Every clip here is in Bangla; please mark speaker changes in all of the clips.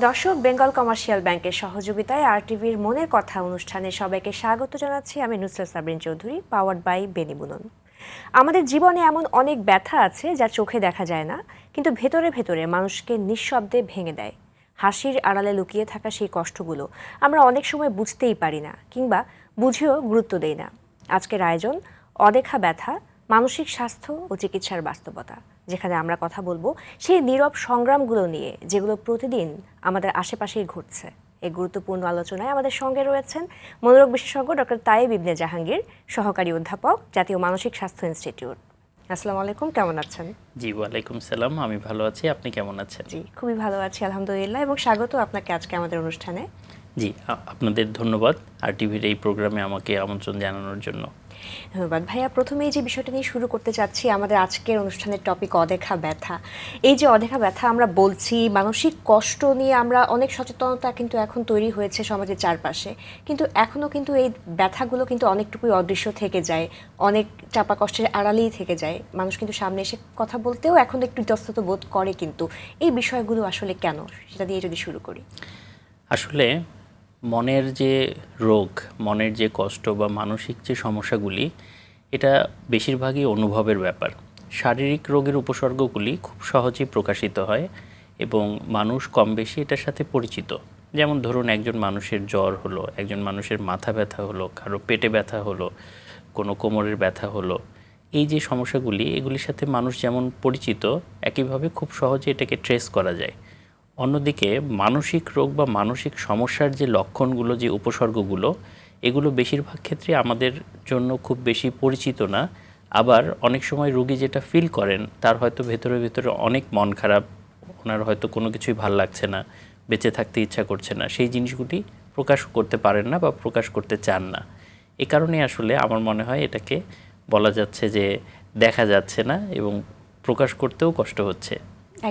Speaker 1: দর্শক, বেঙ্গল কমার্শিয়াল ব্যাংকের সহযোগিতায় আরটিভির মনের কথা অনুষ্ঠানে সবাইকে স্বাগত জানাচ্ছি। আমি নুসরাত সাবরিন চৌধুরী, পাওয়ার্ড বাই বেনিবুনন। আমাদের জীবনে এমন অনেক ব্যথা আছে যা চোখে দেখা যায় না, কিন্তু ভেতরে ভেতরে মানুষকে নিঃশব্দে ভেঙে দেয়। হাসির আড়ালে লুকিয়ে থাকা সেই কষ্টগুলো আমরা অনেক সময় বুঝতেই পারি না, কিংবা বুঝেও গুরুত্ব দেই না। আজকের আয়োজন অদেখা ব্যথা, মানসিক স্বাস্থ্য ও চিকিৎসার বাস্তবতা, যেখানে আমরা কথা বলবো সেই নীরব সংগ্রামগুলো নিয়ে যেগুলো প্রতিদিন আমাদের আশেপাশেই ঘটছে। এই গুরুত্বপূর্ণ আলোচনায় আমাদের সঙ্গে রয়েছেন মনোরোগ বিশেষজ্ঞ ডক্টর তায়েব ইবনে জাহাঙ্গীর, সহকারী অধ্যাপক, জাতীয় মানসিক স্বাস্থ্য ইনস্টিটিউট। আসসালামু আলাইকুম, কেমন আছেন?
Speaker 2: জি, ওয়ালাইকুম সালাম। আমি ভালো আছি, আপনি কেমন আছেন?
Speaker 1: জি, খুবই ভালো আছি আলহামদুলিল্লাহ, এবং স্বাগত আপনাকে আজকে আমাদের অনুষ্ঠানে।
Speaker 2: জি, আপনাদের ধন্যবাদ আর টিভির এই প্রোগ্রামে আমাকে আমন্ত্রণ জানানোর জন্য।
Speaker 1: ধন্যবাদ ভাইয়া। প্রথমেই যে বিষয়টা নিয়ে শুরু করতে চাচ্ছি, আমাদের আজকের অনুষ্ঠানের টপিক অদেখা ব্যথা। এই যে অদেখা ব্যথা আমরা বলছি, মানসিক কষ্ট নিয়ে আমরা অনেক সচেতনতা কিন্তু এখন তৈরি হয়েছে সমাজের চারপাশে, কিন্তু এখনও কিন্তু এই ব্যথাগুলো কিন্তু অনেকটুকুই অদৃশ্য থেকে যায়, অনেক চাপা কষ্টের আড়ালেই থেকে যায়। মানুষ কিন্তু সামনে এসে কথা বলতেও এখন একটু ইতস্তত বোধ করে, কিন্তু এই বিষয়গুলো আসলে কেন, সেটা দিয়ে যদি শুরু করি।
Speaker 2: আসলে মনের যে রোগ, মনের যে কষ্ট বা মানসিক যে সমস্যাগুলি, এটা বেশিরভাগই অনুভবের ব্যাপার। শারীরিক রোগের উপসর্গগুলি খুব সহজেই প্রকাশিত হয় এবং মানুষ কম বেশি এটার সাথে পরিচিত। যেমন ধরুন, একজন মানুষের জ্বর হলো, একজন মানুষের মাথা ব্যথা হলো, কারো পেটে ব্যথা হলো, কোনো কোমরের ব্যথা হলো। এই যে সমস্যাগুলি, এগুলির সাথে মানুষ যেমন পরিচিত, একইভাবে খুব সহজে এটাকে ট্রেস করা যায়। অন্যদিকে মানসিক রোগ বা মানসিক সমস্যার যে লক্ষণগুলো, যে উপসর্গগুলো, এগুলো বেশিরভাগ ক্ষেত্রে আমাদের জন্য খুব বেশি পরিচিত না। আবার অনেক সময় রোগী যেটা ফিল করেন, তার হয়তো ভেতরে ভেতরে অনেক মন খারাপ, ওনার হয়তো কোনো কিছুই ভাল লাগছে না, বেঁচে থাকতে ইচ্ছা করছে না, সেই জিনিসগুলি প্রকাশ করতে পারেন না বা প্রকাশ করতে চান না। এ কারণে আসলে আমার মনে হয় এটাকে বলা যাচ্ছে যে দেখা যাচ্ছে না এবং প্রকাশ করতেও কষ্ট হচ্ছে।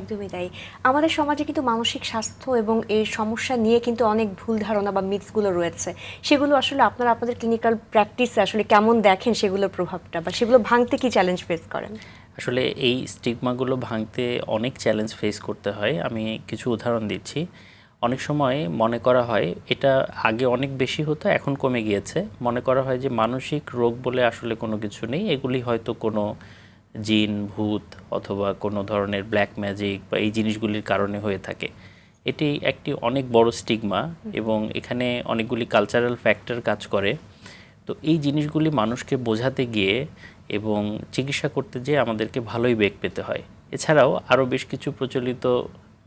Speaker 1: একদমই তাই। আমাদের সমাজে কিন্তু মানসিক স্বাস্থ্য এবং এই সমস্যা নিয়ে কিন্তু অনেক ভুল ধারণা বা মিথসগুলো রয়েছে। সেগুলো আসলে আপনারা আপনাদের ক্লিনিক্যাল প্র্যাকটিসে আসলে কেমন দেখেন সেগুলোর প্রভাবটা, বা সেগুলো ভাঙতে কি চ্যালেঞ্জ ফেস করেন?
Speaker 2: আসলে এই স্টিগমাগুলো ভাঙতে অনেক চ্যালেঞ্জ ফেস করতে হয়। আমি কিছু উদাহরণ দিচ্ছি। অনেক সময় মনে করা হয়, এটা আগে অনেক বেশি হতো, এখন কমে গিয়েছে। মনে করা হয় যে মানসিক রোগ বলে আসলে কোনো কিছু নেই, এগুলি হয়তো কোনো জিন, ভূত অথবা কোনো ধরনের ব্ল্যাক ম্যাজিক বা এই জিনিসগুলির কারণে হয়ে থাকে। এটি একটি অনেক বড় স্টিগমা এবং এখানে অনেকগুলি কালচারাল ফ্যাক্টর কাজ করে। তো এই জিনিসগুলি মানুষকে বোঝাতে গিয়ে এবং চিকিৎসা করতে যেয়ে আমাদেরকে ভালোই বেগ পেতে হয়। এছাড়াও আরও বেশ কিছু প্রচলিত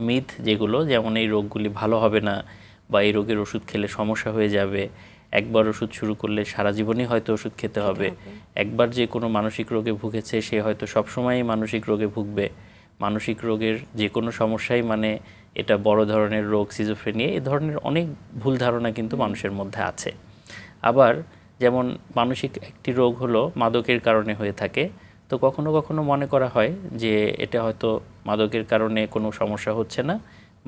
Speaker 2: মিথ, যেগুলো যেমন এই রোগগুলি ভালো হবে না বা এই রোগের ওষুধ খেলে সমস্যা হয়ে যাবে, একবার ওষুধ শুরু করলে সারা জীবনই হয়তো ওষুধ খেতে হবে, একবার যে কোনো মানসিক রোগে ভুগেছে সে হয়তো সবসময়ই মানসিক রোগে ভুগবে, মানসিক রোগের যে কোনো সমস্যাই মানে এটা বড় ধরনের রোগ, সিজোফ্রেনিয়া, এই ধরনের অনেক ভুল ধারণা কিন্তু মানুষের মধ্যে আছে। আবার যেমন মানসিক একটি রোগ হলো মাদকের কারণে হয়ে থাকে, তো কখনো কখনো মনে করা হয় যে এটা হয়তো মাদকের কারণে কোনো সমস্যা হচ্ছে না,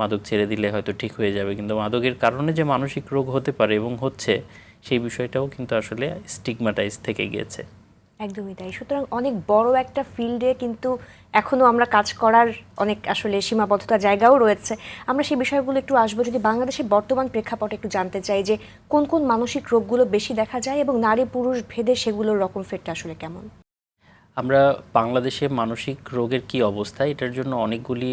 Speaker 2: মাদক ছেড়ে দিলে হয়তো ঠিক হয়ে যাবে। কিন্তু মাদকের কারণে যে মানসিক রোগ হতে পারে এবং হচ্ছে, সেই বিষয়টাও কিন্তু আসলে স্টিগমাটাইজ থেকে গিয়েছে।
Speaker 1: একদমই তাই। সুতরাং অনেক বড় একটা ফিল্ডে কিন্তু এখনো আমরা কাজ করার অনেক আসলে সীমাবদ্ধতা জায়গাও রয়েছে। আমরা সেই বিষয়গুলো একটু আসবো। যদি বাংলাদেশের বর্তমান প্রেক্ষাপটে একটু জানতে চাই যে কোন কোন মানসিক রোগগুলো বেশি দেখা যায় এবং নারী পুরুষ ভেদে সেগুলোর রকম ফেরটা আসলে কেমন?
Speaker 2: আমরা বাংলাদেশে মানসিক রোগের কি অবস্থা, এটার জন্য অনেকগুলি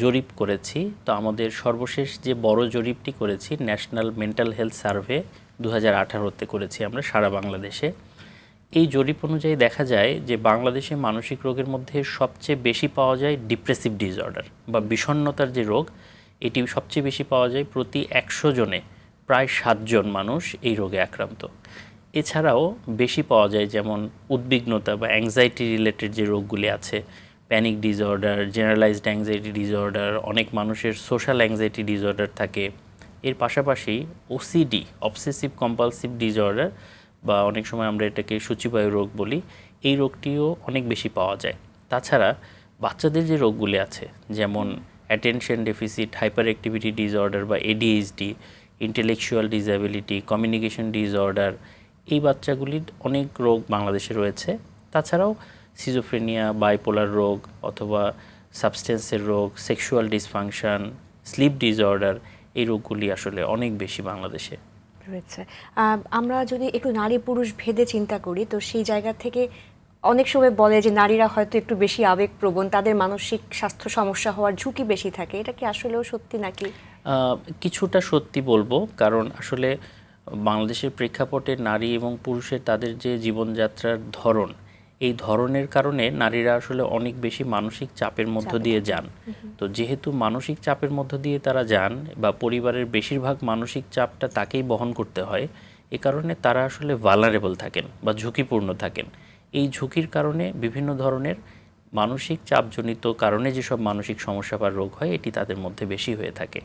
Speaker 2: জরিপ করেছি। তো আমাদের সর্বশেষ যে বড় জরিপটি করেছি, ন্যাশনাল মেন্টাল হেলথ সার্ভে 2018-তে করেছি আমরা সারা বাংলাদেশে। এই জরিপ অনুযায়ী দেখা যায় যে বাংলাদেশে মানসিক রোগের মধ্যে সবচেয়ে বেশি পাওয়া যায় ডিপ্রেসিভ ডিসঅর্ডার বা বিষণ্ণতার যে রোগ, এটি সবচেয়ে বেশি পাওয়া যায়। প্রতি 100 জনে প্রায় 7 জন মানুষ এই রোগে আক্রান্ত। এছাড়াও বেশি পাওয়া যায় যেমন উদ্বিগ্নতা বা অ্যাংজাইটি রিলেটেড যে রোগগুলি আছে, panic disorder, generalised anxiety disorder, অনেক মানুষের সোশ্যাল অ্যাংজাইটি ডিসঅর্ডার থাকে। এর পাশাপাশি ওসিডি, অবসেসিভ কম্পালসিভ ডিসঅর্ডার, বা অনেক সময় আমরা এটাকে সূচিবায়ু রোগ বলি, এই রোগটিও অনেক বেশি পাওয়া যায়। তাছাড়া বাচ্চাদের যে রোগগুলি আছে, যেমন attention deficit hyperactivity disorder বা ADHD, intellectual disability, communication disorder, এই বাচ্চাগুলির অনেক রোগ বাংলাদেশে রয়েছে। তাছাড়াও সিজোফ্রেনিয়া, বাইপোলার রোগ অথবা সাবস্টেন্সের রোগ, সেক্সুয়াল ডিসফাংশন, স্লিপ ডিসঅর্ডার, এই রোগগুলি আসলে অনেক বেশি বাংলাদেশে
Speaker 1: রয়েছে। আমরা যদি একটু নারী পুরুষ ভেদে চিন্তা করি, তো সেই জায়গা থেকে অনেক সময় বলে যে নারীরা হয়তো একটু বেশি আবেগপ্রবণ, তাদের মানসিক স্বাস্থ্য সমস্যা হওয়ার ঝুঁকি বেশি থাকে। এটা কি আসলেও সত্যি নাকি?
Speaker 2: কিছুটা সত্যি বলবো, কারণ আসলে বাংলাদেশের প্রেক্ষাপটে নারী এবং পুরুষের তাদের যে জীবনযাত্রার ধরন, এই ধরনের কারণে নারীরা আসলে অনেক বেশি মানসিক চাপের মধ্য দিয়ে যান। তো যেহেতু মানসিক চাপের মধ্য দিয়ে তারা যান বা পরিবারের বেশিরভাগ মানসিক চাপটা তাকেই বহন করতে হয়, এ কারণে তারা আসলে ভালনারেবল থাকেন বা ঝুঁকিপূর্ণ থাকেন। এই ঝুঁকির কারণে বিভিন্ন ধরনের মানসিক চাপজনিত কারণে যেসব মানসিক সমস্যা বা রোগ হয়, এটি তাদের মধ্যে বেশি হয়ে থাকে।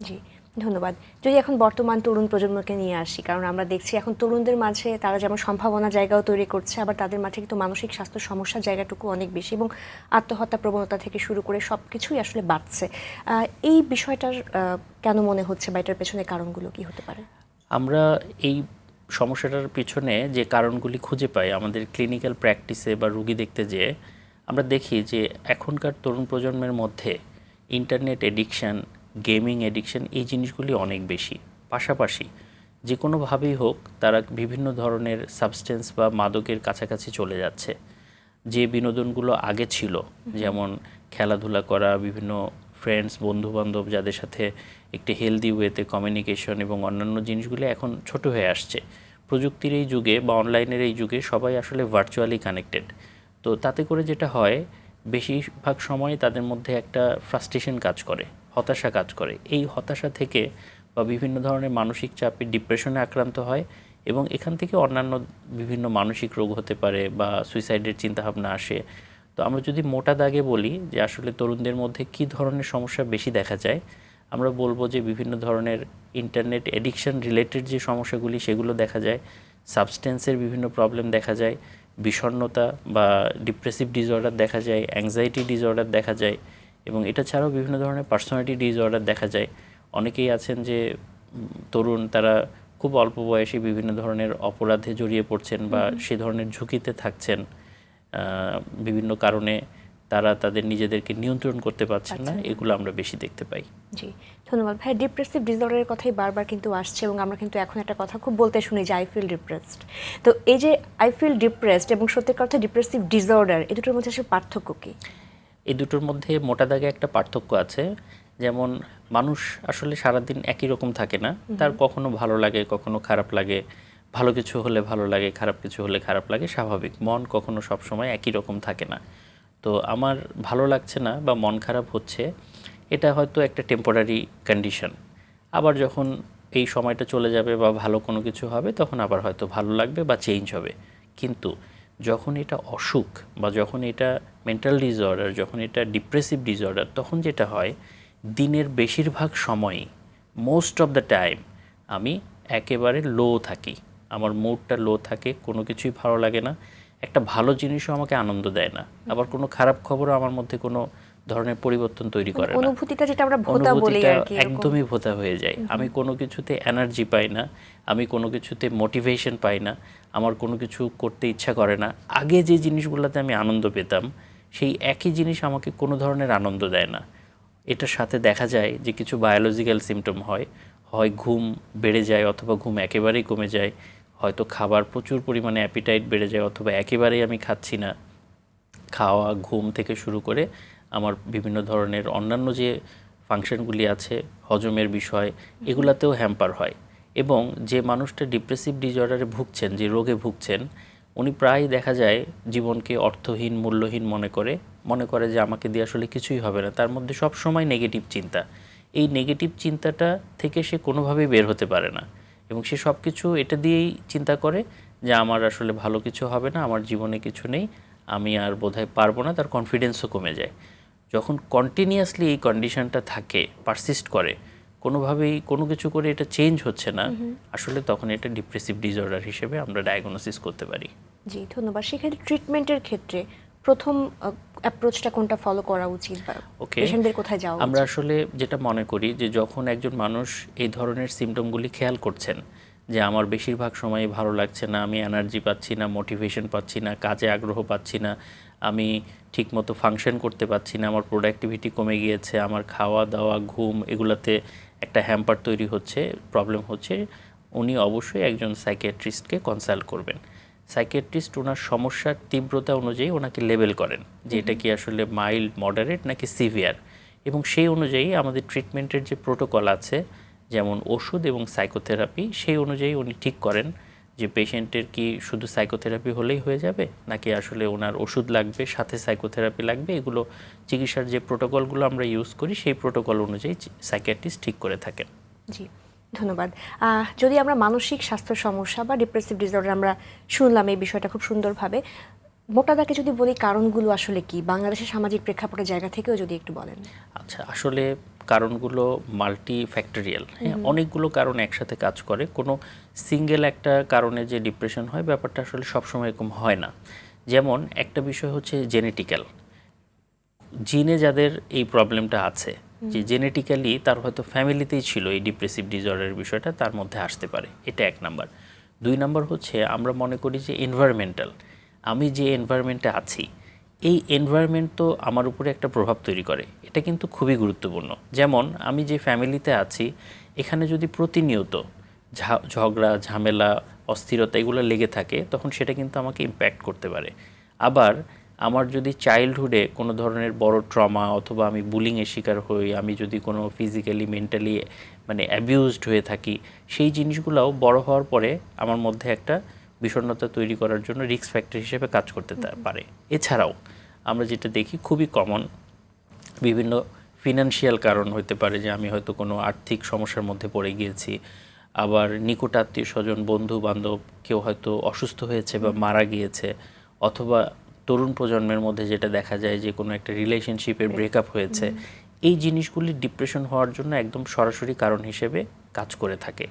Speaker 1: জি, ধন্যবাদ। যদি এখন বর্তমান তরুণ প্রজন্মকে নিয়ে আসি, কারণ আমরা দেখছি এখন তরুণদের মাঝে তারা যেমন সম্ভাবনা জায়গাও তৈরি করছে, আবার তাদের মাঝে কিন্তু মানসিক স্বাস্থ্য সমস্যার জায়গাটুকু অনেক বেশি, এবং আত্মহত্যা প্রবণতা থেকে শুরু করে সব কিছুই আসলে বাড়ছে। এই বিষয়টার কেন মনে হচ্ছে বা এটার পেছনে কারণগুলো কি হতে পারে?
Speaker 2: আমরা এই সমস্যাটার পিছনে যে কারণগুলি খুঁজে পাই আমাদের ক্লিনিক্যাল প্র্যাকটিসে বা রুগী দেখতে যেয়ে, আমরা দেখি যে এখনকার তরুণ প্রজন্মের মধ্যে ইন্টারনেট এডিকশান, গেমিং এডিকশান, এই জিনিসগুলি অনেক বেশি। পাশাপাশি যে কোনোভাবেই হোক তারা বিভিন্ন ধরনের সাবস্টেন্স বা মাদকের কাছাকাছি চলে যাচ্ছে। যে বিনোদনগুলো আগে ছিল, যেমন খেলাধুলা করা, বিভিন্ন ফ্রেন্ডস বন্ধুবান্ধব যাদের সাথে একটি হেলদি ওয়েতে কমিউনিকেশন এবং অন্যান্য জিনিসগুলো এখন ছোট হয়ে আসছে। প্রযুক্তির এই যুগে বা অনলাইনের এই যুগে সবাই আসলে ভার্চুয়ালি কানেক্টেড। তো তাতে করে যেটা হয়, বেশিরভাগ সময় তাদের মধ্যে একটা ফ্রাস্ট্রেশন কাজ করে, হতাশা কাজ করে। এই হতাশা থেকে বা বিভিন্ন ধরনের মানসিক চাপে ডিপ্রেশনে আক্রান্ত হয়, এবং এখান থেকে অন্যান্য বিভিন্ন মানসিক রোগ হতে পারে বা সুইসাইডের চিন্তাভাবনা আসে। তো আমরা যদি মোটা দাগে বলি যে আসলে তরুণদের মধ্যে কী ধরনের সমস্যা বেশি দেখা যায়, আমরা বলবো যে বিভিন্ন ধরনের ইন্টারনেট এডিকশন রিলেটেড যে সমস্যাগুলি সেগুলো দেখা যায়, সাবস্টেন্সের বিভিন্ন প্রবলেম দেখা যায়, বিষণ্ণতা বা ডিপ্রেসিভ ডিসঅর্ডার দেখা যায়, অ্যাংজাইটি ডিসঅর্ডার দেখা যায়, এবং এটা ছাড়াও বিভিন্ন ধরনের পার্সোনালিটি ডিসঅর্ডার দেখা যায়। অনেকেই আছেন যে তরুণ, তারা খুব অল্প বয়সে বিভিন্ন ধরনের অপরাধে জড়িয়ে পড়ছেন বা সে ধরনের ঝুঁকিতে থাকছেন। বিভিন্ন কারণে তারা তাদের নিজেদেরকে নিয়ন্ত্রণ করতে পারছেন না, এগুলো আমরা বেশি দেখতে পাই।
Speaker 1: জি, ধন্যবাদ ভাই। ডিপ্রেসিভ ডিসঅর্ডারের কথাই বারবার কিন্তু আসছে, এবং আমরা কিন্তু এখন একটা কথা খুব বলতে শুনি যে আই ফিল ডিপ্রেসড। তো এই যে আই ফিল ডিপ্রেসড এবং সত্যিকার অর্থে ডিপ্রেসিভ ডিসঅর্ডার, এই দুটোর মধ্যে আসলে পার্থক্য কি?
Speaker 2: এই দুটোর মধ্যে মোটা দাগে একটা পার্থক্য আছে। যেমন মানুষ আসলে সারাদিন একই রকম থাকে না, তার কখনো ভালো লাগে, কখনো খারাপ লাগে। ভালো কিছু হলে ভালো লাগে, খারাপ কিছু হলে খারাপ লাগে, স্বাভাবিক। মন কখনো সবসময় একই রকম থাকে না। তো আমার ভালো লাগছে না বা মন খারাপ হচ্ছে, এটা হয়তো একটা টেম্পোরারি কন্ডিশন। আবার যখন এই সময়টা চলে যাবে বা ভালো কোনো কিছু হবে, তখন আবার হয়তো ভালো লাগবে বা চেঞ্জ হবে। কিন্তু যখন এটা অসুখ বা যখন এটা মেন্টাল ডিসঅর্ডার, যখন এটা ডিপ্রেসিভ ডিসঅর্ডার, তখন যেটা হয়, দিনের বেশিরভাগ সময়ই, মোস্ট অফ দ্য টাইম, আমি একেবারে লো থাকি। আমার মুডটা লো থাকে, কোনো কিছুই ভালো লাগে না। একটা ভালো জিনিসও আমাকে আনন্দ দেয় না, আবার কোনো খারাপ খবরও আমার মধ্যে কোনো ধরনের পরিবর্তন তৈরি করে না।
Speaker 1: অনুভূতিটা যেটা আমরা ভোতা বলি
Speaker 2: অনুভূতিটা
Speaker 1: আর কি,
Speaker 2: একদমই ভোতা হয়ে যায়। আমি কোনো কিছুতে এনার্জি পাই না, আমি কোনো কিছুতে মোটিভেশন পাই না, আমার কোনো কিছু করতে ইচ্ছা করে না। আগে যে জিনিসগুলোতে আমি আনন্দ পেতাম, সেই একই জিনিস আমাকে কোনো ধরনের আনন্দ দেয় না। এটার সাথে দেখা যায় যে কিছু বায়োলজিক্যাল সিমটম হয়, হয় ঘুম বেড়ে যায় অথবা ঘুম একেবারেই কমে যায়, হয়তো খাবার প্রচুর পরিমাণে অ্যাপিটাইট বেড়ে যায় অথবা একেবারেই আমি খাচ্ছি না। খাওয়া, ঘুম থেকে শুরু করে আমার বিভিন্ন ধরনের অন্যান্য যে ফাংশনগুলি আছে, হজমের বিষয়, এগুলাতেও হ্যাম্পার হয়। এবং যে মানুষটা ডিপ্রেসিভ ডিসঅর্ডারে ভুগছেন, যে রোগে ভুগছেন, উনি প্রায় দেখা যায় জীবনকে অর্থহীন, মূল্যহীন মনে করে যে আমাকে দিয়ে আসলে কিছুই হবে না। তার মধ্যে সব সময় নেগেটিভ চিন্তা। এই নেগেটিভ চিন্তাটা থেকে সে কোনোভাবেই বের হতে পারে না, এবং সে সব কিছু এটা দিয়েই চিন্তা করে যে আমার আসলে ভালো কিছু হবে না, আমার জীবনে কিছু নেই, আমি আর বোধহয় পারবো না। তার কনফিডেন্সও কমে যায়। যখন কন্টিনিউয়াসলি এই কন্ডিশনটা থাকে, পারসিস্ট করে, কোনোভাবেই কোনো কিছু করে এটা চেঞ্জ হচ্ছে না, আসলে তখন এটা ডিপ্রেসিভ ডিসঅর্ডার হিসেবে আমরা ডায়াগনোসিস করতে পারি।
Speaker 1: জি, ধন্যবাদ। সেক্ষেত্রে ট্রিটমেন্টের ক্ষেত্রে প্রথম অ্যাপ্রোচটা কোনটা ফলো করা উচিত বা পেশেন্টদের কোথায় যাওয়া উচিত?
Speaker 2: আমরা আসলে যেটা মনে করি যে যখন একজন মানুষ এই ধরনের সিমটমগুলি খেয়াল করছেন, যে আমার বেশিরভাগ সময়ই ভালো লাগছে না, আমি এনার্জি পাচ্ছি না, মোটিভেশন পাচ্ছি না, কাজে আগ্রহ পাচ্ছি না, আমি ঠিকমতো ফাংশন করতে পারছি না, আমার প্রোডাক্টিভিটি কমে গিয়েছে, আমার খাওয়া দাওয়া, ঘুম, এগুলাতে একটা হ্যাম্পার তৈরি হচ্ছে, প্রবলেম হচ্ছে, উনি অবশ্যই একজন সাইকিয়াট্রিস্টকে কনসাল্ট করবেন। সাইকিয়াট্রিস্ট ওনার সমস্যার তীব্রতা অনুযায়ী ওনাকে লেবেল করেন যে এটা কি আসলে মাইল্ড, মডারেট নাকি সিভিয়ার, এবং সেই অনুযায়ী আমাদের ট্রিটমেন্টের যে প্রোটোকল আছে, যেমন ওষুধ এবং সাইকোথেরাপি, সেই অনুযায়ী উনি ঠিক করেন যে পেশেন্টের কি শুধু সাইকোথেরাপি হলেই হয়ে যাবে নাকি আসলে ওনার ওষুধ লাগবে, সাথে সাইকোথেরাপি লাগবে। এগুলো চিকিৎসার যে প্রোটোকলগুলো আমরা ইউজ করি সেই প্রোটোকল অনুযায়ী সাইকিয়াট্রিস্ট ঠিক করে থাকেন।
Speaker 1: জি, ধন্যবাদ। যদি আমরা মানসিক স্বাস্থ্য সমস্যা বা ডিপ্রেসিভ ডিসঅর্ডার আমরা শুনলাম এই বিষয়টা খুব সুন্দরভাবে, মোটা দাগে যদি বলি কারণগুলো আসলে কি, বাংলাদেশের সামাজিক প্রেক্ষাপটের জায়গা থেকেও যদি একটু বলেন।
Speaker 2: আচ্ছা, আসলে কারণগুলো মাল্টি ফ্যাক্টরিয়াল, হ্যাঁ, অনেকগুলো কারণ একসাথে কাজ করে। কোনো সিঙ্গেল একটা কারণে যে ডিপ্রেশন হয় ব্যাপারটা আসলে সবসময় এরকম হয় না। যেমন একটা বিষয় হচ্ছে জেনেটিক্যাল, জিনে যাদের এই প্রবলেমটা আছে, যে জেনেটিক্যালি তার হয়তো ফ্যামিলিতেই ছিল এই ডিপ্রেসিভ ডিসঅর্ডারের বিষয়টা, তার মধ্যে আসতে পারে। এটা এক নাম্বার। দুই নাম্বার হচ্ছে আমরা মনে করি যে এনভায়রনমেন্টাল, আমি যে এনভায়রনমেন্টে আছি এই এনভায়রনমেন্ট তো আমার উপরে একটা প্রভাব তৈরি করে, এটা কিন্তু খুবই গুরুত্বপূর্ণ। যেমন আমি যে ফ্যামিলিতে আছি এখানে যদি প্রতিনিয়ত ঝগড়া, ঝামেলা, অস্থিরতা এগুলো লেগে থাকে তখন সেটা কিন্তু আমাকে ইম্প্যাক্ট করতে পারে। আবার আমার যদি চাইল্ডহুডে কোনো ধরনের বড় ট্রমা অথবা আমি বুলিংয়ের শিকার হই, আমি যদি কোনো ফিজিক্যালি, মেন্টালি মানে অ্যাবিউজড হয়ে থাকি, সেই জিনিসগুলোও বড় হওয়ার পরে আমার মধ্যে একটা বিষণ্ণতা তৈরি করার জন্য রিস্ক ফ্যাক্টর হিসেবে কাজ করতে পারে। এছাড়াও আমরা যেটা দেখি খুবই কমন, বিভিন্ন ফিনান্সিয়াল কারণ হতে পারে, যে আমি হয়তো কোনো আর্থিক সমস্যার মধ্যে পড়ে গিয়েছি, আবার নিকট আত্মীয় স্বজন, বন্ধু বান্ধব কেউ হয়তো অসুস্থ হয়েছে বা মারা গিয়েছে, অথবা তরুণ প্রজন্মের মধ্যে যেটা দেখা যায় যে কোনো একটা রিলেশনশিপের ব্রেকআপ হয়েছে, এই জিনিসগুলি ডিপ্রেশন হওয়ার জন্য একদম সরাসরি কারণ হিসেবে কাজ করে থাকে।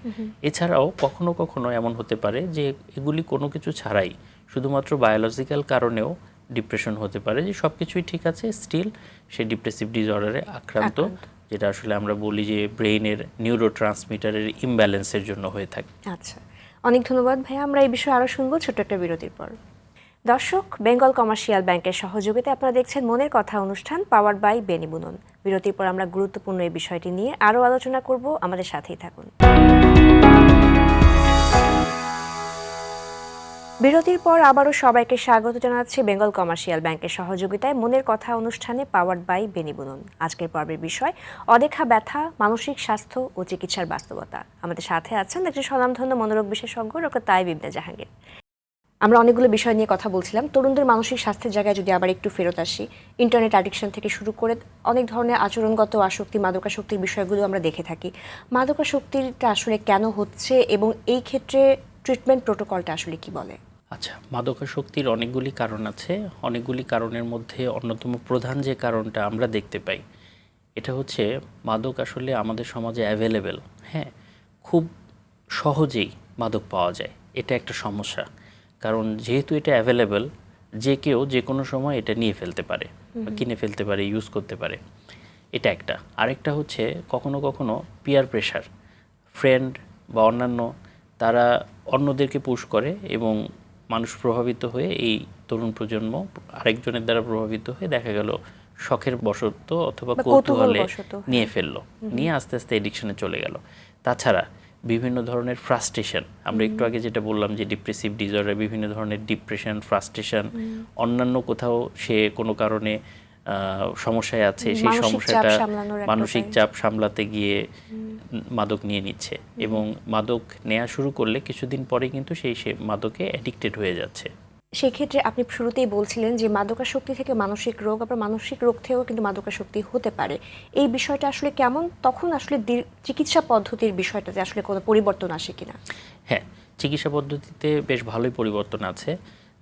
Speaker 2: এছাড়াও কখনো কখনো এমন হতে পারে যে এগুলি কোনো কিছু ছাড়াই শুধুমাত্র বায়োলজিক্যাল কারণেও ডিপ্রেশন হতে পারে, যে সব কিছুই ঠিক আছে, স্টিল সে ডিপ্রেসিভ ডিসঅর্ডারে আক্রান্ত, যেটা আসলে আমরা বলি যে ব্রেইনের নিউরো ট্রান্সমিটারের ইমব্যালেন্সের জন্য হয়ে থাকে।
Speaker 1: আচ্ছা, অনেক ধন্যবাদ ভাইয়া। আমরা এই বিষয়ে আরও শুনবো ছোট্ট একটা বিরতির পর। দর্শক, বেঙ্গল কমার্শিয়াল ব্যাংকের সহযোগিতায় আপনারা দেখছেন মনের কথা অনুষ্ঠান, পাওয়ার্ড বাই বেনিবুনন। বিরতির পর আমরা গুরুত্বপূর্ণ এই বিষয়টি নিয়ে আরও আলোচনা করব, আমাদের সাথেই থাকুন। বিরতির পর আবারও সবাইকে স্বাগত জানাচ্ছি বেঙ্গল কমার্শিয়াল ব্যাংকের সহযোগিতায় মনের কথা অনুষ্ঠানে, পাওয়ার্ড বাই বেনিবুনন। আজকের পর্বের বিষয় অদেখা ব্যথা, মানসিক স্বাস্থ্য ও চিকিৎসার বাস্তবতা। আমাদের সাথে আছেন একজন স্বনামধন্য মনোরোগ বিশেষজ্ঞ ডক্টর তাইব ইবনে জাহাঙ্গীর। আমরা অনেকগুলো বিষয় নিয়ে কথা বলছিলাম। তরুণদের মানসিক স্বাস্থ্যের জায়গায় যদি আবার একটু ফেরত আসি, ইন্টারনেট অ্যাডিকশন থেকে শুরু করে অনেক ধরনের আচরণগত আসক্তি, মাদকাসক্তির বিষয়গুলো আমরা দেখে থাকি। মাদকাসক্তিটা আসলে কেন হচ্ছে এবং এই ক্ষেত্রে ট্রিটমেন্ট প্রোটোকলটা আসলে কি বলে?
Speaker 2: আচ্ছা, মাদকাসক্তির অনেকগুলি কারণ আছে। অনেকগুলি কারণের মধ্যে অন্যতম প্রধান যে কারণটা আমরা দেখতে পাই, এটা হচ্ছে মাদক আসলে আমাদের সমাজে অ্যাভেলেবেল, হ্যাঁ, খুব সহজেই মাদক পাওয়া যায়। এটা একটা সমস্যা, কারণ যেহেতু এটা অ্যাভেলেবেল, যে কেউ যে কোনো সময় এটা নিয়ে ফেলতে পারে বা কিনে ফেলতে পারে, ইউজ করতে পারে। এটা একটা। আরেকটা হচ্ছে কখনো কখনো পিয়ার প্রেশার, ফ্রেন্ড বা অন্যান্য তারা অন্যদেরকে পুশ করে এবং মানুষ প্রভাবিত হয়ে, এই তরুণ প্রজন্ম আরেকজনের দ্বারা প্রভাবিত হয়ে দেখা গেল শখের বশত অথবা কৌতূহলে নিয়ে ফেললো, নিয়ে আস্তে আস্তে এডিকশনে চলে গেল। তাছাড়া বিভিন্ন ধরনের ফ্রাস্ট্রেশন, আমরা একটু আগে যেটা বললাম যে ডিপ্রেসিভ ডিসঅর্ডার, বিভিন্ন ধরনের ডিপ্রেশন, ফ্রাস্ট্রেশন, অন্যান্য কোথাও সে কোনো কারণে সমস্যায় আছে, সেই সমস্যাটা মানসিক চাপ সামলাতে গিয়ে মাদক নিয়ে নিচ্ছে, এবং মাদক নেওয়া শুরু করলে কিছুদিন পরে কিন্তু সে মাদকে অ্যাডিক্টেড হয়ে যাচ্ছে।
Speaker 1: সেক্ষেত্রে আপনি শুরুতেই বলছিলেন যে মাদকাসক্তি থেকে মানসিক রোগ, আবার মানসিক রোগ থেকেও কিন্তু মাদকাসক্তি হতে পারে। এই বিষয়টা আসলে কেমন? তখন আসলে চিকিৎসা পদ্ধতির বিষয়টাতে আসলে কোনো পরিবর্তন আসে কিনা?
Speaker 2: হ্যাঁ, চিকিৎসা পদ্ধতিতে বেশ ভালোই পরিবর্তন আছে।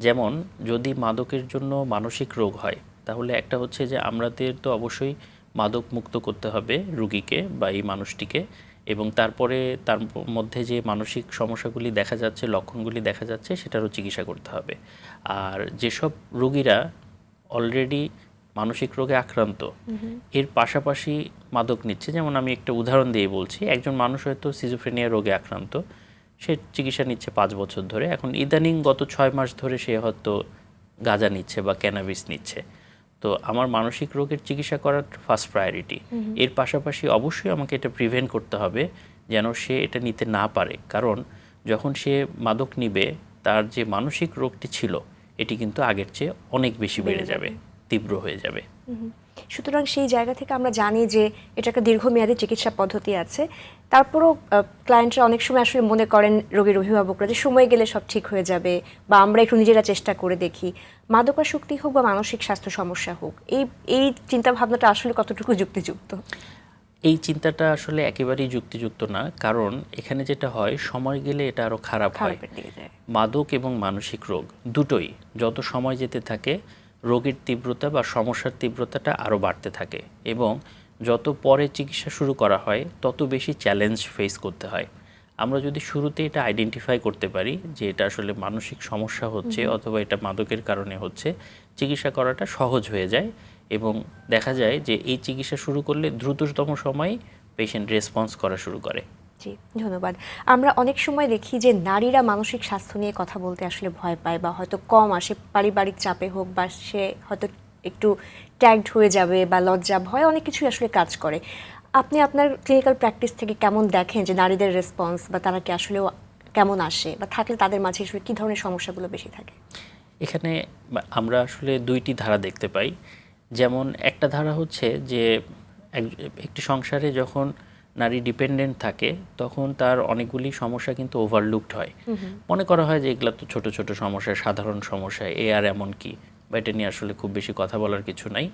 Speaker 2: যেমন যদি মাদকের জন্য মানসিক রোগ হয়, তাহলে একটা হচ্ছে যে আমাদের তো অবশ্যই মাদক মুক্ত করতে হবে রুগীকে বা এই মানুষটিকে, এবং তারপরে তার মধ্যে যে মানসিক সমস্যাগুলি দেখা যাচ্ছে, লক্ষণগুলি দেখা যাচ্ছে, সেটারও চিকিৎসা করতে হবে। আর যেসব রোগীরা অলরেডি মানসিক রোগে আক্রান্ত, এর পাশাপাশি মাদক নিচ্ছে, যেমন আমি একটা উদাহরণ দিয়ে বলছি, একজন মানুষ হয়তো সিজোফ্রেনিয়া রোগে আক্রান্ত, সে চিকিৎসা নিচ্ছে 5 বছর ধরে, এখন ইদানিং গত 6 মাস ধরে সে হয়তো গাঁজা নিচ্ছে বা ক্যানাবিস নিচ্ছে। তো আমার মানসিক রোগের চিকিৎসা করার ফার্স্ট প্রায়োরিটি। এর পাশাপাশি অবশ্যই আমাকে এটা প্রিভেন্ট করতে হবে যেন সে এটা নিতে না পারে, কারণ যখন সে মাদক নিবে তার যে মানসিক রোগটি ছিল এটি কিন্তু আগের চেয়ে অনেক বেশি বেড়ে যাবে, তীব্র হয়ে যাবে।
Speaker 1: সুতরাং সেই জায়গা থেকে আমরা জানি যে এটা একটা দীর্ঘমেয়াদী চিকিৎসা পদ্ধতি আছে। তারপরও ক্লায়েন্টরা অনেক সময় আসলে মনে করেন, রোগীর অভিভাবকরা, যে সময় গেলে সব ঠিক হয়ে যাবে বা আমরা একটু নিজেরা চেষ্টা করে দেখি। মাদকাসক্তি হোক বা মানসিক স্বাস্থ্য সমস্যা হোক, এই চিন্তা ভাবনাটা আসলে কতটুকু যুক্তিযুক্ত?
Speaker 2: এই চিন্তাটা আসলে একেবারেই যুক্তিযুক্ত না, কারণ এখানে যেটা হয় সময় গেলে এটা আরও খারাপ হয়। মাদক এবং মানসিক রোগ দুটোই যত সময় যেতে থাকে রোগের তীব্রতা বা সমস্যার তীব্রতাটা আরও বাড়তে থাকে, এবং যত পরে চিকিৎসা শুরু করা হয় তত বেশি চ্যালেঞ্জ ফেস করতে হয়। আমরা যদি শুরুতে এটা আইডেন্টিফাই করতে পারি যে এটা আসলে মানসিক সমস্যা হচ্ছে অথবা এটা মাদকের কারণে হচ্ছে, চিকিৎসা করাটা সহজ হয়ে যায় এবং দেখা যায় যে এই চিকিৎসা শুরু করলে দ্রুততম সময়ে পেশেন্ট রেসপন্স করা শুরু করে।
Speaker 1: জি, ধন্যবাদ। আমরা অনেক সময় দেখি যে নারীরা মানসিক স্বাস্থ্য নিয়ে কথা বলতে আসলে ভয় পায় বা হয়তো কম আসে, পারিবারিক চাপে হোক বা সে হয়তো একটু ট্যাগড হয়ে যাবে বা লজ্জা ভয় অনেক কিছুই আসলে কাজ করে। আপনি আপনার ক্লিনিক্যাল প্র্যাকটিস থেকে কেমন দেখেন যে নারীদের রেসপন্স বা তারা কি আসলেও কেমন আসে, বা থাকলে তাদের মাঝে আসলে কী ধরনের সমস্যাগুলো বেশি থাকে?
Speaker 2: এখানে আমরা আসলে দুইটি ধারা দেখতে পাই। যেমন একটা ধারা হচ্ছে যে একটি সংসারে যখন নারী ডিপেন্ডেন্ট থাকে তখন তার অনেকগুলি সমস্যা কিন্তু ওভারলুকড হয়। মনে করা হয় যে এগুলো তো ছোট ছোট সমস্যা, সাধারণ সমস্যা, এ আর এমন কি, বা এটা নিয়ে আসলে খুব বেশি কথা বলার কিছু নাই।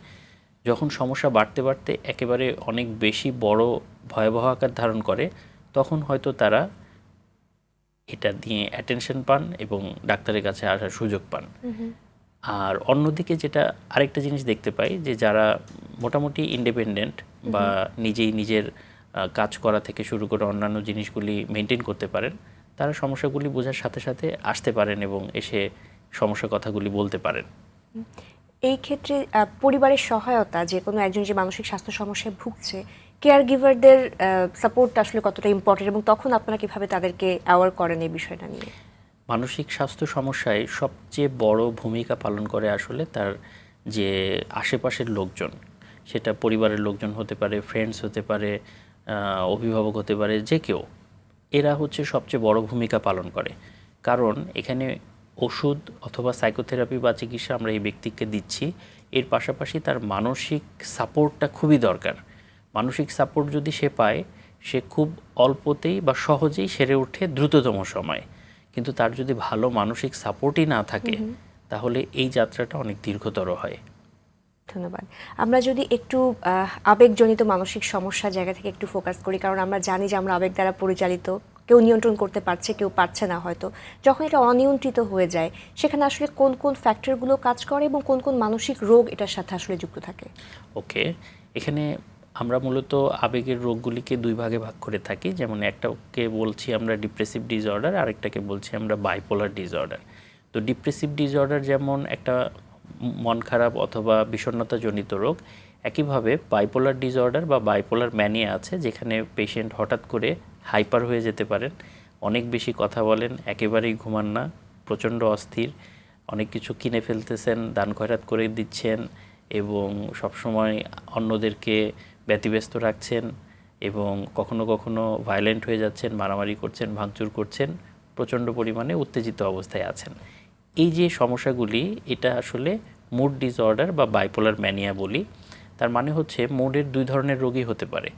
Speaker 2: যখন সমস্যা বাড়তে বাড়তে একেবারে অনেক বেশি বড় ভয়াবহ আকার ধারণ করে তখন হয়তো তারা এটা দিয়ে অ্যাটেনশন পান এবং ডাক্তারের কাছে আসার সুযোগ পান। আর অন্যদিকে যেটা আরেকটা জিনিস দেখতে পাই যে যারা মোটামুটি ইন্ডিপেন্ডেন্ট বা নিজেই নিজের কাজ করা থেকে শুরু করে অন্যান্য জিনিসগুলি মেনটেন করতে পারেন, তারা সমস্যাগুলি বোঝার সাথে সাথে আসতে পারেন এবং এসে সমস্যার কথাগুলি বলতে পারেন।
Speaker 1: এই ক্ষেত্রে পরিবারের সহায়তা, যে কোনো একজন যে মানসিক স্বাস্থ্য সমস্যায় ভুগছে, কেয়ার গিভারদের সাপোর্টটা আসলে কতটা ইম্পর্টেন্ট এবং তখন আপনারা কীভাবে তাদেরকে অ্যাওয়ার করেন এই বিষয়টা নিয়ে?
Speaker 2: মানসিক স্বাস্থ্য সমস্যায় সবচেয়ে বড় ভূমিকা পালন করে আসলে তার যে আশেপাশের লোকজন, সেটা পরিবারের লোকজন হতে পারে, ফ্রেন্ডস হতে পারে, অভিভাবক হতে পারে, যে কেউ, এরা হচ্ছে সবচেয়ে বড় ভূমিকা পালন করে। কারণ এখানে ওষুধ অথবা সাইকোথেরাপি বা চিকিৎসা আমরা এই ব্যক্তিকে দিচ্ছি, এর পাশাপাশি তার মানসিক সাপোর্টটা খুবই দরকার। মানসিক সাপোর্ট যদি সে পায়, সে খুব অল্পতেই বা সহজেই সেরে ওঠে দ্রুততম সময়ে। কিন্তু তার যদি ভালো মানসিক সাপোর্টই না থাকে তাহলে এই যাত্রাটা অনেক দীর্ঘতর হয়।
Speaker 1: ধন্যবাদ। আমরা যদি একটু আবেগজনিত মানসিক সমস্যার জায়গা থেকে একটু ফোকাস করি, কারণ আমরা জানি যে আমরা আবেগ দ্বারা পরিচালিত, কেউ নিয়ন্ত্রণ করতে পারছে, কেউ পারছে না হয়তো। যখন এটা অনিয়ন্ত্রিত হয়ে যায় সেখানে আসলে কোন কোন ফ্যাক্টরগুলো কাজ করে এবং কোন কোন মানসিক রোগ এটার সাথে আসলে যুক্ত থাকে?
Speaker 2: ওকে, এখানে আমরা মূলত আবেগের রোগগুলিকে দুই ভাগে ভাগ করে থাকি। যেমন একটাকে বলছি আমরা ডিপ্রেসিভ ডিসঅর্ডার, আরেকটাকে বলছি আমরা বাইপোলার ডিসঅর্ডার। তো ডিপ্রেসিভ ডিসঅর্ডার যেমন একটা মন খারাপ অথবা বিষণ্ণতাজনিত রোগ, একইভাবে বাইপোলার ডিসঅর্ডার বা বাইপোলার ম্যানিয়া আছে, যেখানে পেশেন্ট হঠাৎ করে হাইপার হয়ে যেতে পারেন, অনেক বেশি কথা বলেন, একেবারেই ঘুমান না, প্রচণ্ড অস্থির, অনেক কিছু কিনে ফেলতেছেন, দান খয়রাত করে দিচ্ছেন এবং সবসময় অন্যদেরকে ব্যতিব্যস্ত রাখছেন এবং কখনো কখনো ভায়োলেন্ট হয়ে যাচ্ছেন, মারামারি করছেন, ভাঙচুর করছেন, প্রচণ্ড পরিমাণে উত্তেজিত অবস্থায় আছেন। এই যে সমস্যাগুলি, এটা আসলে মুড ডিসঅর্ডার বা বাইপোলার ম্যানিয়া বলি। তার মানে হচ্ছে মুডের দুই ধরনের রোগী হতে পারে।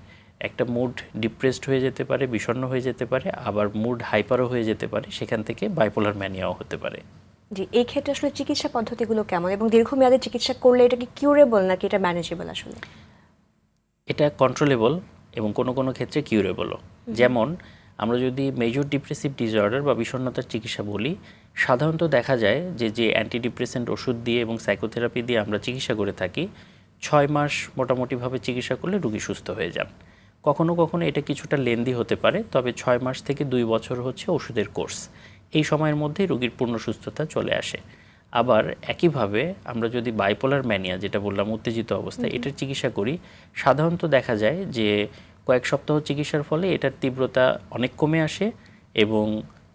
Speaker 2: একটা মুড ডিপ্রেসড হয়ে যেতে পারে, বিষণ্ণ হয়ে যেতে পারে, আবার মুড হাইপারও হয়ে যেতে পারে, সেখান থেকে বাইপোলার ম্যানিয়াও হতে পারে।
Speaker 1: জি, এই ক্ষেত্রে আসলে চিকিৎসা পদ্ধতিগুলো কেমন এবং দীর্ঘমেয়াদী চিকিৎসা করলে এটা কি কিউরেবল নাকি এটা ম্যানেজেবল? আসলে
Speaker 2: এটা কন্ট্রোলেবল এবং কোনো কোনো ক্ষেত্রে কিউরেবলও। যেমন আমরা যদি মেজর ডিপ্রেসিভ ডিসঅর্ডার বা বিষণ্ণতার চিকিৎসা বলি, সাধারণত দেখা যায় যে যে অ্যান্টিডিপ্রেসেন্ট ওষুধ দিয়ে এবং সাইকোথেরাপি দিয়ে আমরা চিকিৎসা করে থাকি, 6 মাস মোটামুটিভাবে চিকিৎসা করলে রোগী সুস্থ হয়ে যান। কখনো কখনো এটা কিছুটা লেন্দি হতে পারে, তবে 6 মাস থেকে 2 বছর হচ্ছে ওষুধের কোর্স। এই সময়ের মধ্যেই রোগীর পূর্ণ সুস্থতা চলে আসে। আবার একইভাবে আমরা যদি বাইপোলার ম্যানিয়া, যেটা বললাম উত্তেজিত অবস্থায়, এটার চিকিৎসা করি, সাধারণত দেখা যায় যে কয়েক সপ্তাহ চিকিৎসার ফলে এটার তীব্রতা অনেক কমে আসে এবং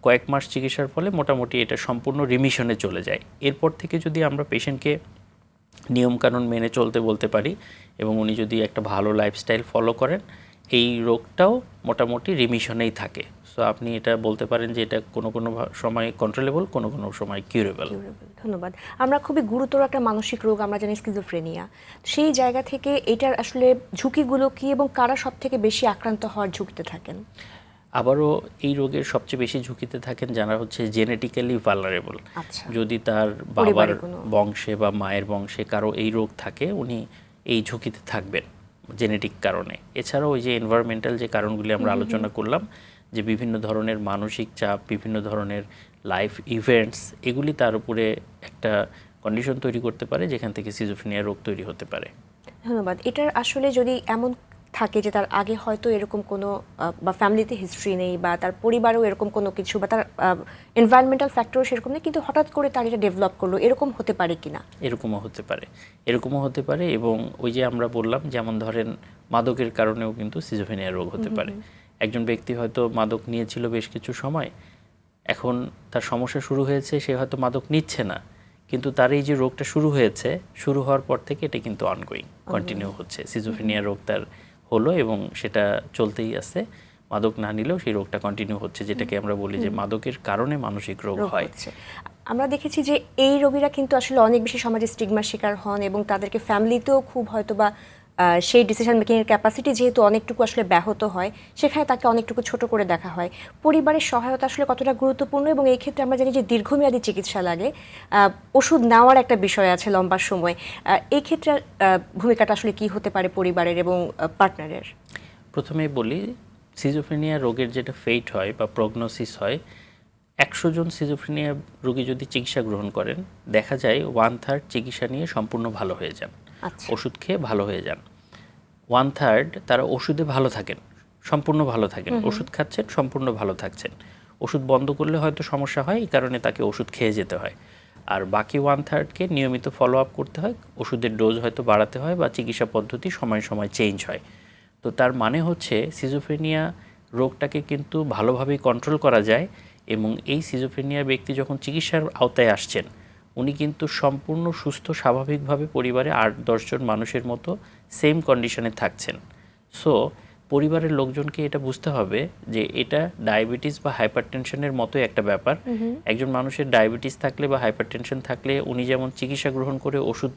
Speaker 2: কয়েক মাস চিকিৎসার ফলে মোটামুটি এটা সম্পূর্ণ রিমিশনে চলে যায়। এরপর থেকে যদি আমরা পেশেন্টকে নিয়মকানুন মেনে চলতে বলতে পারি, এবং উনি যদি একটা ভালো লাইফস্টাইল ফলো করেন এই রোগটাও মোটামুটি রিমিশনেই থাকে। সো আপনি এটা বলতে পারেন যে এটা কোনো কোনো সময় কন্ট্রোলেবল, কোনো কোনো সময় কিউরেবল।
Speaker 1: ধন্যবাদ। আমরা খুবই গুরুতর একটা মানসিক রোগ আমরা জানি স্কিজোফ্রেনিয়া। সেই জায়গা থেকে এটার আসলে ঝুঁকিগুলো কি এবং কারা সব থেকে বেশি আক্রান্ত হওয়ার ঝুঁকিতে থাকেন?
Speaker 2: আবারও এই রোগের সবচেয়ে বেশি ঝুঁকিতে থাকেন যারা হচ্ছে জেনেটিক্যালি ভালনারেবল।
Speaker 1: আচ্ছা,
Speaker 2: যদি তার বাবার
Speaker 1: পরিবারে কোনো
Speaker 2: বংশে বা মায়ের বংশে কারো এই রোগ থাকে, উনি এই ঝুঁকিতে থাকবেন জেনেটিক কারণে। এছাড়াও ওই যে এনভায়রনমেন্টাল যে কারণগুলি আমরা আলোচনা করলাম, যে বিভিন্ন ধরনের মানসিক চাপ, বিভিন্ন ধরনের লাইফ ইভেন্টস, এগুলি তার উপরে একটা কন্ডিশন তৈরি করতে পারে যেখান থেকে সিজোফ্রেনিয়া রোগ তৈরি হতে পারে।
Speaker 1: ধন্যবাদ। এটার আসলে যদি এমন থাকে যে তার আগে হয়তো এরকম কোনো বা ফ্যামিলিতে হিস্ট্রি নেই বা তার পরিবারেও এরকম কোনো কিছু বা তার এনভায়রনমেন্টাল ফ্যাক্টরও সেরকম নেই, কিন্তু হঠাৎ করে তার এটা ডেভেলপ করলো, এরকম হতে পারে কিনা?
Speaker 2: এরকমও হতে পারে, এরকমও হতে পারে। এবং ওই যে আমরা বললাম, যেমন ধরেন মাদকের কারণেও কিন্তু সিজোফ্রেনিয়া রোগ হতে পারে। একজন ব্যক্তি হয়তো মাদক নিয়েছিল বেশ কিছু সময়, এখন তার সমস্যা শুরু হয়েছে, সে হয়তো মাদক নিচ্ছে না, কিন্তু তার এই যে রোগটা শুরু হয়েছে, শুরু হওয়ার পর থেকে এটা কিন্তু অনগোয়িং, কন্টিনিউ হচ্ছে। সিজোফ্রেনিয়া রোগ তার হলো এবং সেটা চলতেই আছে, মাদক না নিলেও সেই রোগটা কন্টিনিউ হচ্ছে, যেটাকে আমরা বলি যে মাদকের কারণে মানসিক রোগ হয়।
Speaker 1: আমরা দেখেছি যে এই রোগীরা কিন্তু আসলে অনেক বেশি সমাজে স্টিগমার শিকার হন এবং তাদেরকে ফ্যামিলিতেও খুব হয়তো বা সেই ডিসিশন মেকিং এর ক্যাপাসিটি যেহেতু অনেকটুকু আসলে ব্যাহত হয়, সেখানে তাকে অনেকটুকু ছোট করে দেখা হয়। পরিবারের সহায়তা আসলে কতটা গুরুত্বপূর্ণ, এবং এই ক্ষেত্রে আমরা জানি যে দীর্ঘমেয়াদী চিকিৎসা লাগে, ওষুধ নেওয়ার একটা বিষয় আছে লম্বা সময়। এই ক্ষেত্রে ভূমিকাটা আসলে কি হতে পারে পরিবারের এবং পার্টনারের?
Speaker 2: প্রথমেই বলি, সিজোফ্রেনিয়া রোগের যেটা ফেট হয় বা প্রগনোসিস হয়, 100 জন সিজোফ্রেনিয়া রোগী যদি চিকিৎসা গ্রহণ করেন, দেখা যায় 1/3 চিকিৎসা নিয়ে সম্পূর্ণ ভালো হয়ে যান, ওষুধ খেয়ে ভালো হয়ে যান। 1/3 তারা ওষুধে ভালো থাকেন, সম্পূর্ণ ভালো থাকেন, ওষুধ খাচ্ছেন, সম্পূর্ণ ভালো থাকছেন। ওষুধ বন্ধ করলে হয়তো সমস্যা হয়, এই কারণে তাকে ওষুধ খেয়ে যেতে হয়। আর বাকি 1/3কে নিয়মিত ফলো আপ করতে হয়, ওষুধের ডোজ হয়তো বাড়াতে হয় বা চিকিৎসা পদ্ধতি সময় সময় চেঞ্জ হয়। তো তার মানে হচ্ছে সিজোফ্রেনিয়া রোগটাকে কিন্তু ভালোভাবেই কন্ট্রোল করা যায়, এবং এই সিজোফ্রেনিয়া ব্যক্তি যখন চিকিৎসার আওতায় আসছেন, উনি কিন্তু সম্পূর্ণ সুস্থ স্বাভাবিকভাবে পরিবারে 8-10 জন মানুষের মতো সেম কন্ডিশনে থাকছেন। সো পরিবারের লোকজনকে এটা বুঝতে হবে যে এটা ডায়াবেটিস বা হাইপারটেনশনের মতোই একটা ব্যাপার। একজন মানুষের ডায়াবেটিস থাকলে বা হাইপারটেনশন থাকলে উনি যেমন চিকিৎসা গ্রহণ করে, ওষুধ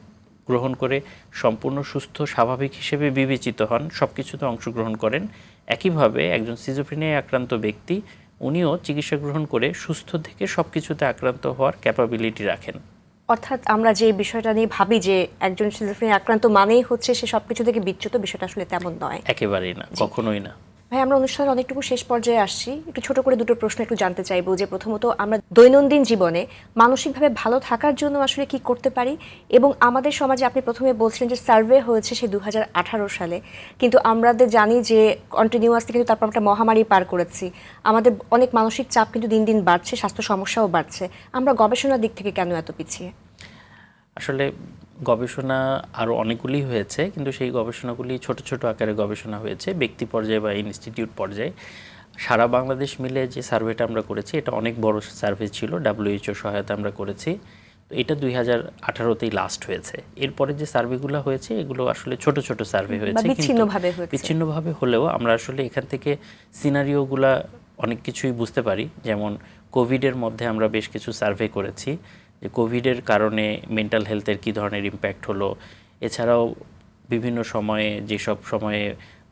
Speaker 2: গ্রহণ করে সম্পূর্ণ সুস্থ স্বাভাবিক হিসেবে বিবেচিত হন, সব কিছুতে অংশগ্রহণ করেন, একইভাবে একজন সিজোফ্রেনিয়ায় আক্রান্ত ব্যক্তি উনিও চিকিৎসা গ্রহণ করে সুস্থ থেকে সব কিছুতে আক্রান্ত হওয়ার ক্যাপাবিলিটি রাখেন।
Speaker 1: অর্থাৎ আমরা যে বিষয়টা নিয়ে ভাবি যে একজন সিজোফ্রেনিয়া আক্রান্ত মানেই হচ্ছে সে সবকিছু থেকে বিচ্যুত, বিষয়টা আসলে তেমন নয়।
Speaker 2: একেবারেই না, কখনোই না।
Speaker 1: ভাই, আমরা অনুষ্ঠানের অনেকটুকু শেষ পর্যায়ে আসছি, একটু ছোট করে দুটো প্রশ্ন একটু জানতে চাইবো। যে প্রথমত, আমরা দৈনন্দিন জীবনে মানসিকভাবে ভালো থাকার জন্য আসলে কি করতে পারি, এবং আমাদের সমাজে আপনি প্রথমে বলছিলেন যে সার্ভে হয়েছে সে 2018 সালে, কিন্তু আমাদের জানি যে কন্টিনিউয়াসলি কিন্তু তারপর একটা মহামারী পার করেছি, আমাদের অনেক মানসিক চাপ কিন্তু দিন দিন বাড়ছে, স্বাস্থ্য সমস্যাও বাড়ছে। আমরা গবেষণার দিক থেকে কেন এত পিছিয়ে?
Speaker 2: আসলে গবেষণা আরও অনেকগুলি হয়েছে, কিন্তু সেই গবেষণাগুলি ছোট ছোট আকারে গবেষণা হয়েছে, ব্যক্তি পর্যায়ে বা ইনস্টিটিউট পর্যায়ে। সারা বাংলাদেশ মিলে যে সার্ভেটা আমরা করেছি, এটা অনেক বড় সার্ভে ছিল, WHO সহায়তা আমরা করেছি। তো এটা 2018তেই লাস্ট হয়েছে। এরপরে যে সার্ভেগুলো হয়েছে এগুলো আসলে ছোট ছোট সার্ভে হয়েছে, বিচ্ছিন্নভাবে হলেও আমরা আসলে এখান থেকে সিনারিওগুলা অনেক কিছুই বুঝতে পারি। যেমন কোভিডের মধ্যে আমরা বেশ কিছু সার্ভে করেছি, যে কোভিডের কারণে মেন্টাল হেলথের কী ধরনের ইম্প্যাক্ট হলো। এছাড়াও বিভিন্ন সময়ে, যেসব সময়ে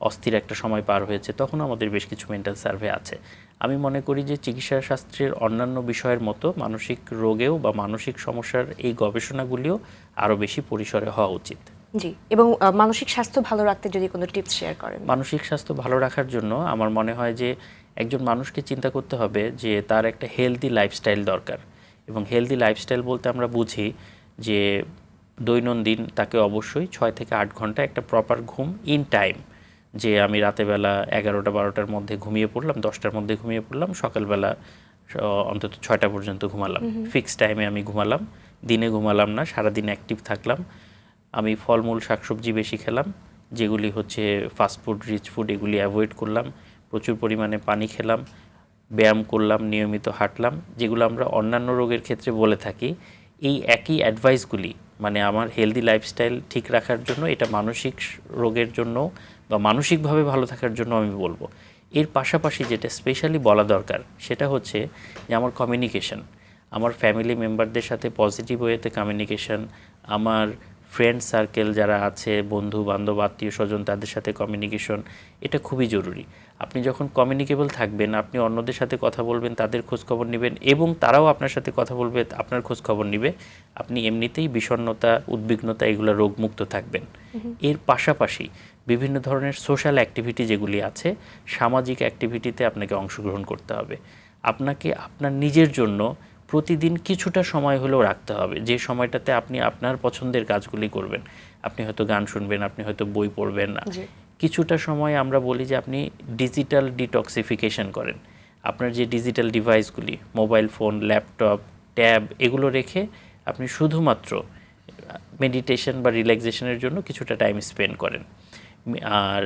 Speaker 2: অস্থির একটা সময় পার হয়েছে, তখন আমাদের বেশ কিছু মেন্টাল সার্ভে আছে। আমি মনে করি যে চিকিৎসা শাস্ত্রের অন্যান্য বিষয়ের মতো মানসিক রোগেও বা মানসিক সমস্যার এই গবেষণাগুলিও আরও বেশি পরিসরে হওয়া উচিত।
Speaker 1: জি, এবং মানসিক স্বাস্থ্য ভালো রাখতে যদি কোনো টিপস শেয়ার করেন।
Speaker 2: মানসিক স্বাস্থ্য ভালো রাখার জন্য আমার মনে হয় যে একজন মানুষকে চিন্তা করতে হবে যে তার একটা হেলদি লাইফস্টাইল দরকার। এবং হেলদি লাইফস্টাইল বলতে আমরা বুঝি যে দৈনন্দিন তাকে অবশ্যই 6 থেকে 8 ঘন্টা একটা প্রপার ঘুম ইন টাইম, যে আমি রাতেবেলা 11টা-12টার মধ্যে ঘুমিয়ে পড়লাম, 10টার মধ্যে ঘুমিয়ে পড়লাম, সকালবেলা অন্তত 6টা পর্যন্ত ঘুমালাম, ফিক্সড টাইমে আমি ঘুমালাম, দিনে ঘুমালাম না, সারাদিন অ্যাক্টিভ থাকলাম। আমি ফলমূল শাকসবজি বেশি খেলাম, যেগুলি হচ্ছে ফাস্টফুড, রিচ ফুড, এগুলি অ্যাভয়েড করলাম, প্রচুর পরিমাণে পানি খেলাম, ব্যায়াম করলাম, নিয়মিত হাঁটলাম, যেগুলো আমরা অন্যান্য রোগের ক্ষেত্রে বলে থাকি। এই একই অ্যাডভাইসগুলি মানে আমার হেলদি লাইফস্টাইল ঠিক রাখার জন্য, এটা মানসিক রোগের জন্য বা মানসিকভাবে ভালো থাকার জন্য আমি বলবো। এর পাশাপাশি যেটা স্পেশালি বলা দরকার সেটা হচ্ছে যে আমার কমিউনিকেশন, আমার ফ্যামিলি মেম্বারদের সাথে পজিটিভ ওয়েতে কমিউনিকেশন, আমার ফ্রেন্ড সার্কেল যারা আছে, বন্ধু বান্ধব আত্মীয় স্বজন, তাদের সাথে কমিউনিকেশন, এটা খুবই জরুরি। আপনি যখন কমিউনিকেবল থাকবেন, আপনি অন্যদের সাথে কথা বলবেন, তাদের খোঁজখবর নেবেন এবং তারাও আপনার সাথে কথা বলবে, আপনার খোঁজখবর নেবে, আপনি এমনিতেই বিষণ্ণতা, উদ্বিগ্নতা, এগুলো রোগমুক্ত থাকবেন। এর পাশাপাশি বিভিন্ন ধরনের সোশ্যাল অ্যাক্টিভিটি যেগুলি আছে, সামাজিক অ্যাক্টিভিটিতে আপনাকে অংশগ্রহণ করতে হবে। আপনাকে আপনার নিজের জন্য প্রতিদিন কিছুটা সময় হলেও রাখতে হবে, যে সময়টাতে আপনি আপনার পছন্দের কাজগুলি করবেন। আপনি হয়তো গান শুনবেন, আপনি হয়তো বই পড়বেন। কিছুটা সময় আমরা বলি যে আপনি ডিজিটাল ডিটক্সিফিকেশন করেন। আপনার যে ডিজিটাল ডিভাইসগুলি, মোবাইল ফোন, ল্যাপটপ, ট্যাব, এগুলো রেখে আপনি শুধুমাত্র মেডিটেশন বা রিল্যাক্সেশনের জন্য কিছুটা টাইম স্পেন্ড করেন। আর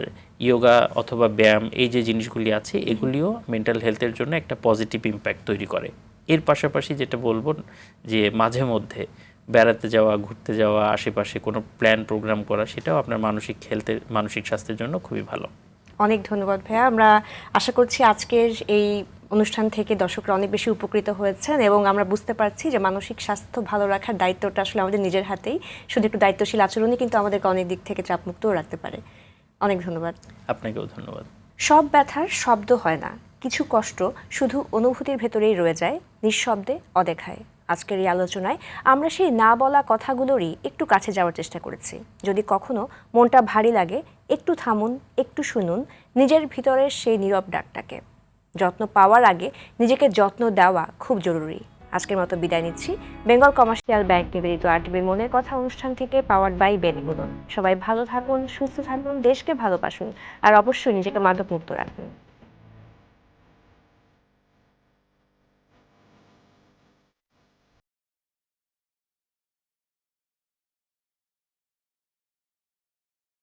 Speaker 2: যোগা অথবা ব্যায়াম, এই যে জিনিসগুলি আছে, এগুলিও মেন্টাল হেলথের জন্য একটা পজিটিভ ইম্প্যাক্ট তৈরি করে। এর পাশাপাশি যেটা বলবো যে মাঝে মধ্যে বেড়াতে যাওয়া, ঘুরতে যাওয়া, আশেপাশে কোনো প্ল্যান প্রোগ্রাম করা, সেটাও আপনার মানসিক স্বাস্থ্যের জন্য খুবই ভালো।
Speaker 1: অনেক ধন্যবাদ ভাইয়া। আমরা আশা করছি আজকের এই অনুষ্ঠান থেকে দর্শকরা অনেক বেশি উপকৃত হয়েছেন এবং আমরা বুঝতে পারছি যে মানসিক স্বাস্থ্য ভালো রাখার দায়িত্বটা আসলে আমাদের নিজের হাতেই। শুধু একটু দায়িত্বশীল আচরণই কিন্তু আমাদেরকে অনেক দিক থেকে চাপমুক্তও রাখতে পারে। অনেক ধন্যবাদ।
Speaker 2: আপনাকেও ধন্যবাদ।
Speaker 1: সব ব্যথার শব্দ হয় না, কিছু কষ্ট শুধু অনুভূতির ভেতরেই রয়ে যায়, নিঃশব্দে, অদেখায়। আজকের এই আলোচনায় আমরা সেই না বলা কথাগুলোরই একটু কাছে যাওয়ার চেষ্টা করেছি। যদি কখনো মনটা ভারী লাগে, একটু থামুন, একটু শুনুন নিজের ভিতরের সেই নীরব ডাকটাকে। যত্ন পাওয়ার আগে নিজেকে যত্ন দেওয়া খুব জরুরি। আজকের মতো বিদায় নিচ্ছি বেঙ্গল কমার্শিয়াল ব্যাংক নিবেদিত আরটিভির মনের কথা অনুষ্ঠান থেকে, পাওয়ার্ড বাই বেনিবুদন। সবাই ভালো থাকুন, সুস্থ থাকুন, দেশকে ভালোবাসুন আর অবশ্যই নিজেকে মাদকমুক্ত রাখুন।